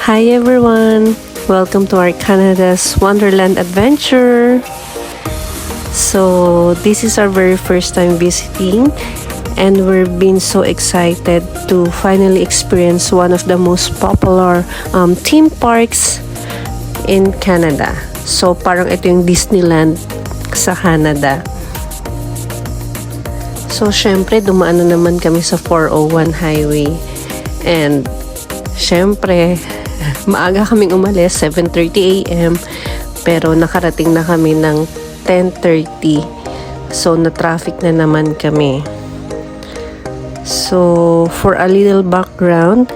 Hi everyone! Welcome to our Canada's Wonderland adventure! So, this is our very first time visiting and we're being so excited to finally experience one of the most popular theme parks in Canada. So, parang ito yung Disneyland sa Canada. So, syempre, dumaan na naman kami sa 401 highway. And, syempre, maaga kaming umalis, 7:30 a.m. Pero nakarating na kami ng 10:30. So, na-traffic na naman kami. So, for a little background,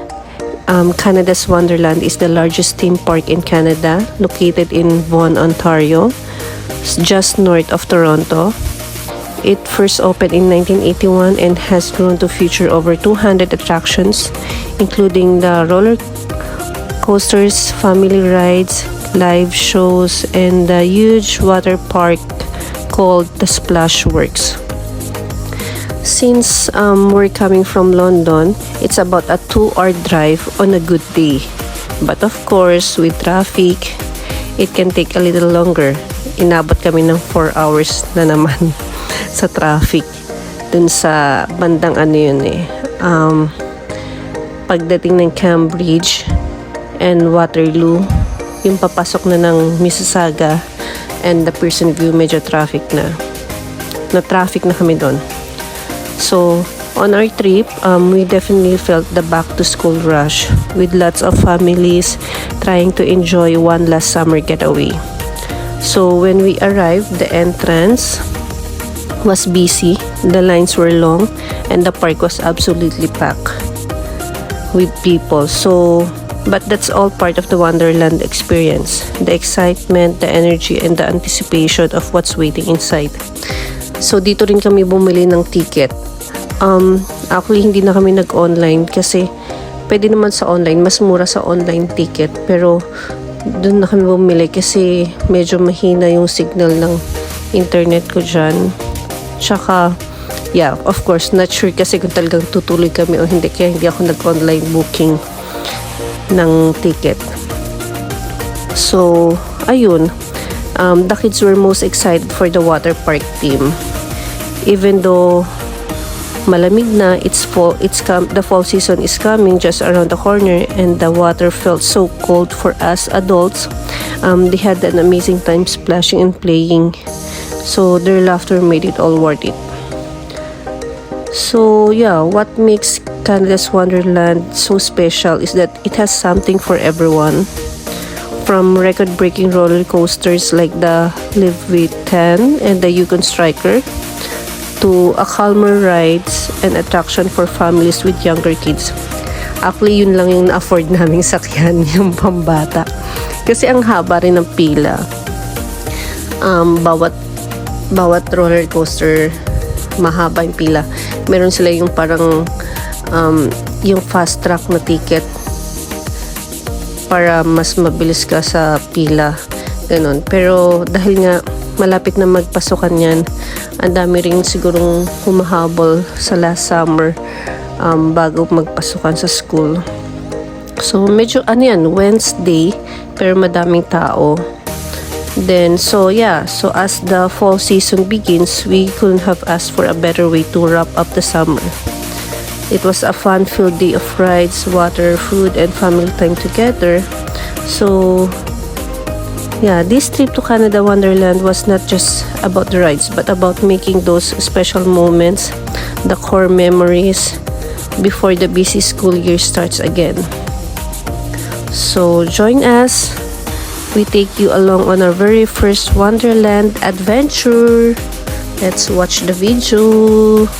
Canada's Wonderland is the largest theme park in Canada, located in Vaughan, Ontario, just north of Toronto. It first opened in 1981 and has grown to feature over 200 attractions, including the roller coasters, family rides, live shows, and the huge water park called the Splash Works. Since we're coming from London, it's about a 2-hour drive on a good day. But of course, with traffic, it can take a little longer. Inabot kami ng 4 hours na naman sa traffic. Dun sa bandang pagdating ng Cambridge and Waterloo, yung papasok na ng Mississauga and the Pearson View, medyo traffic na. Na-traffic na kami doon. So, on our trip, we definitely felt the back-to-school rush with lots of families trying to enjoy one last summer getaway. So, when we arrived, the entrance was busy, the lines were long, and the park was absolutely packed with people. So, but that's all part of the Wonderland experience. The excitement, the energy, and the anticipation of what's waiting inside. So, dito rin kami bumili ng ticket. Actually, hindi na kami nag-online kasi pwede naman sa online, mas mura sa online ticket. Pero, doon na kami bumili kasi medyo mahina yung signal ng internet ko dyan. Tsaka, yeah, of course, not sure kasi kung talagang tutuloy kami o hindi. Kaya hindi ako nag-online booking ng ticket. So, ayun. The kids were most excited for the water park theme. Even though malamig na, the fall season is coming just around the corner and the water felt so cold for us adults. They had an amazing time splashing and playing. So, their laughter made it all worth it. So, yeah, what makes Canada's Wonderland so special is that it has something for everyone. From record-breaking roller coasters like the Live with 10 and the Yukon Striker, to a calmer rides and attraction for families with younger kids. Actually, yun lang yung na-afford naming sakyan, yung pambata. Kasi ang haba rin ng pila. Bawat roller coaster, mahaba yung pila. Meron sila yung parang yung fast track na ticket para mas mabilis ka sa pila. Ganon. Pero dahil nga malapit na magpasukan yan, ang dami rin sigurong humahabol sa last summer bago magpasukan sa school. So, medyo Wednesday, pero madaming tao. Then, so as the fall season begins, we couldn't have asked for a better way to wrap up the summer. It was a fun-filled day of rides, water, food, and family time together. So, yeah, this trip to Canada Wonderland was not just about the rides, but about making those special moments, the core memories, before the busy school year starts again. So, join us. We take you along on our very first Wonderland adventure. Let's watch the video.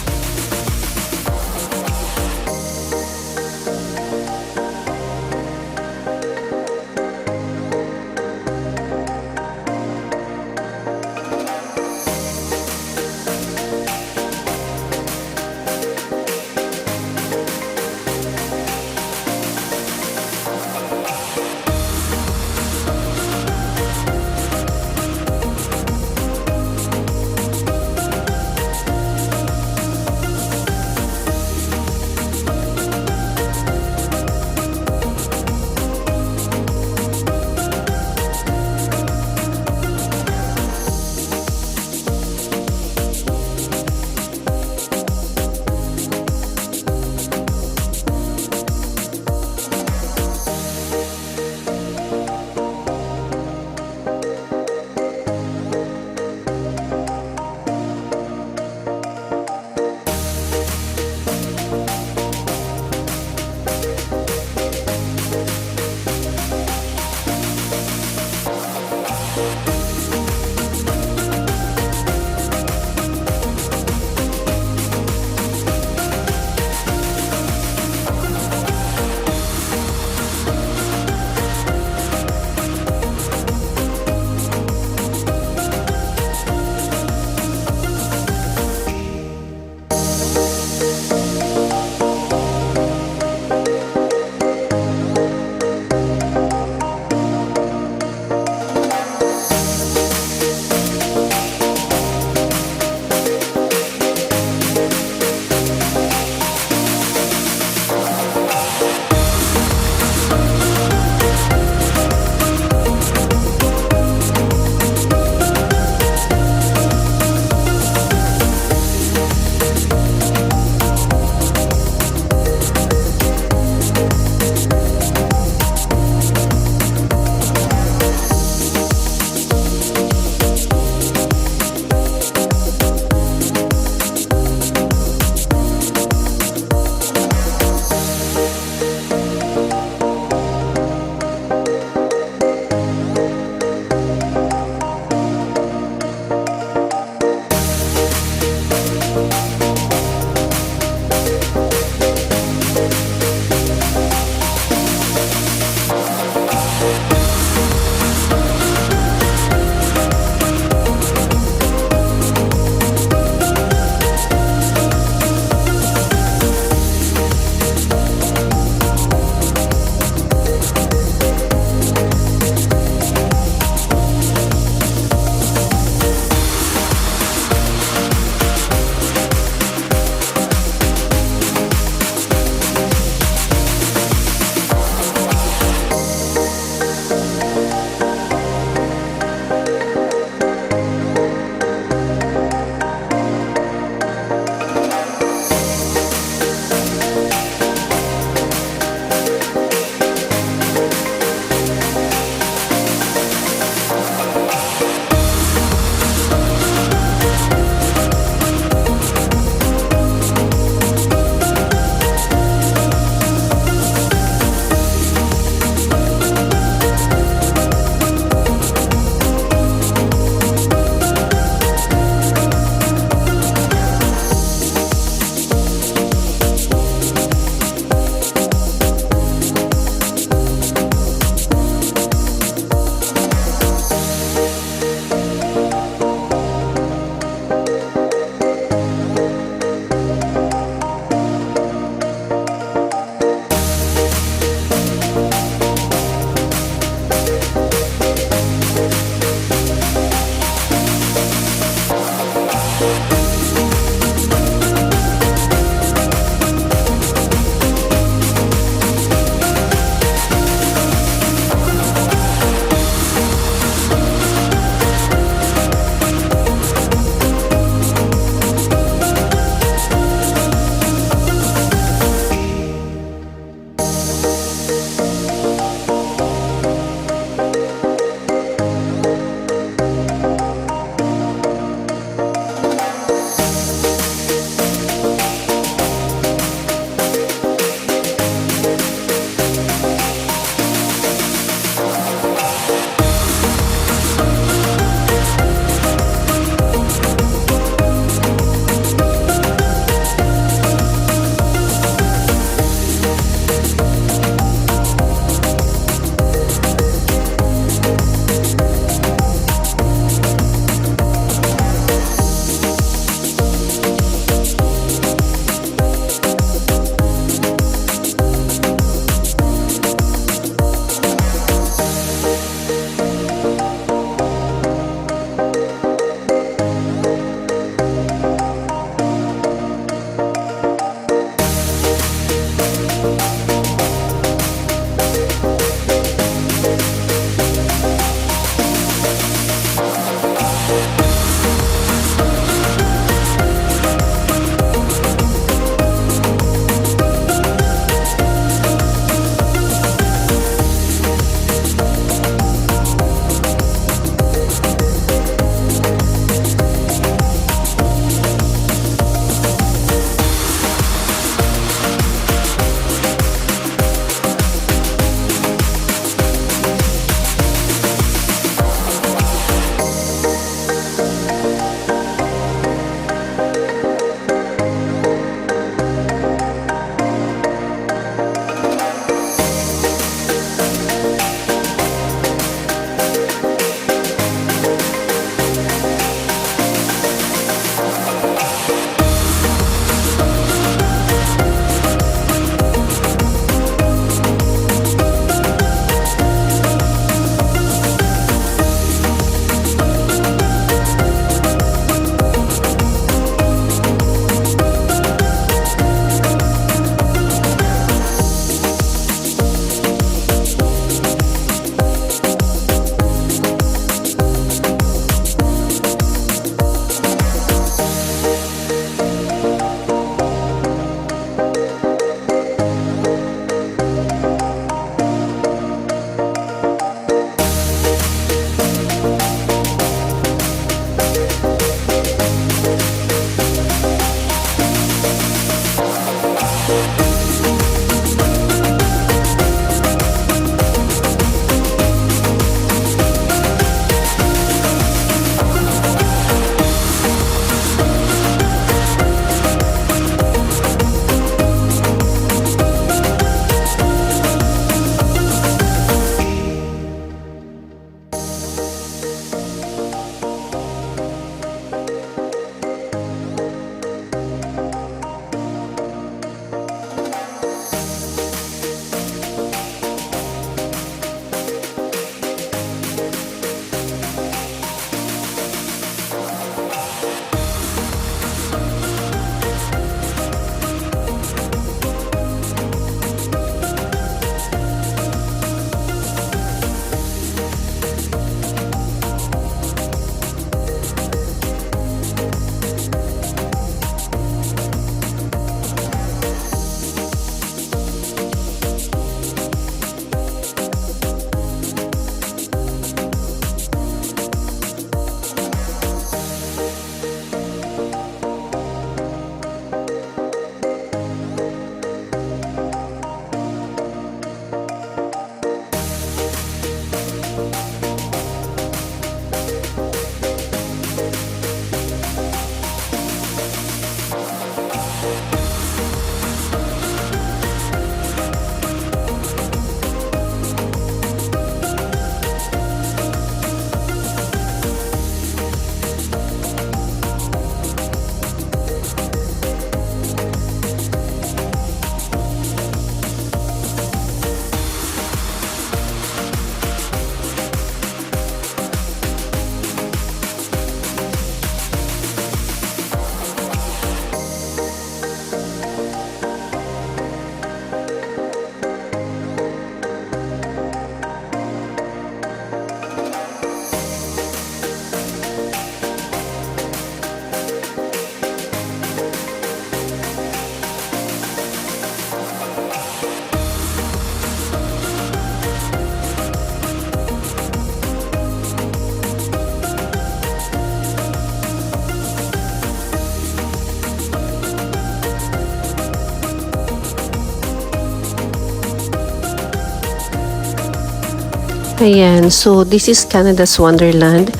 Ayan, so this is Canada's Wonderland.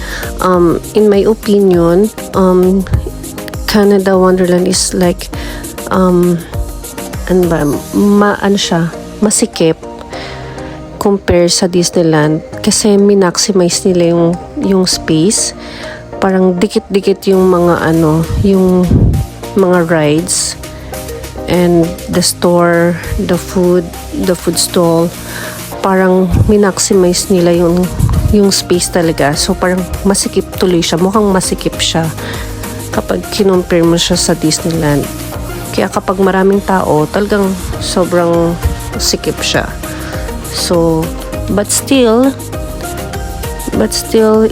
In my opinion, Canada Wonderland is like, ano ba, ano siya, masikip compare sa Disneyland kasi minmaximize nila yung space. Parang dikit-dikit yung mga yung mga rides and the store, the food stall. Parang minaximize nila yung space talaga. So parang masikip tuloy siya. Mukhang masikip siya kapag kinumpare mo siya sa Disneyland. Kaya kapag maraming tao, talagang sobrang sikip siya. So, but still,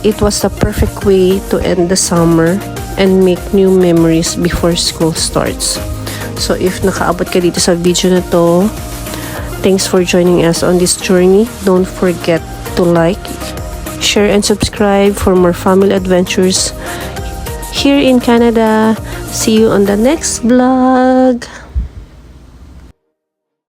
it was the perfect way to end the summer and make new memories before school starts. So, if nakaabot ka dito sa video na to, thanks for joining us on this journey. Don't forget to like, share, and subscribe for more family adventures here in Canada. See you on the next vlog.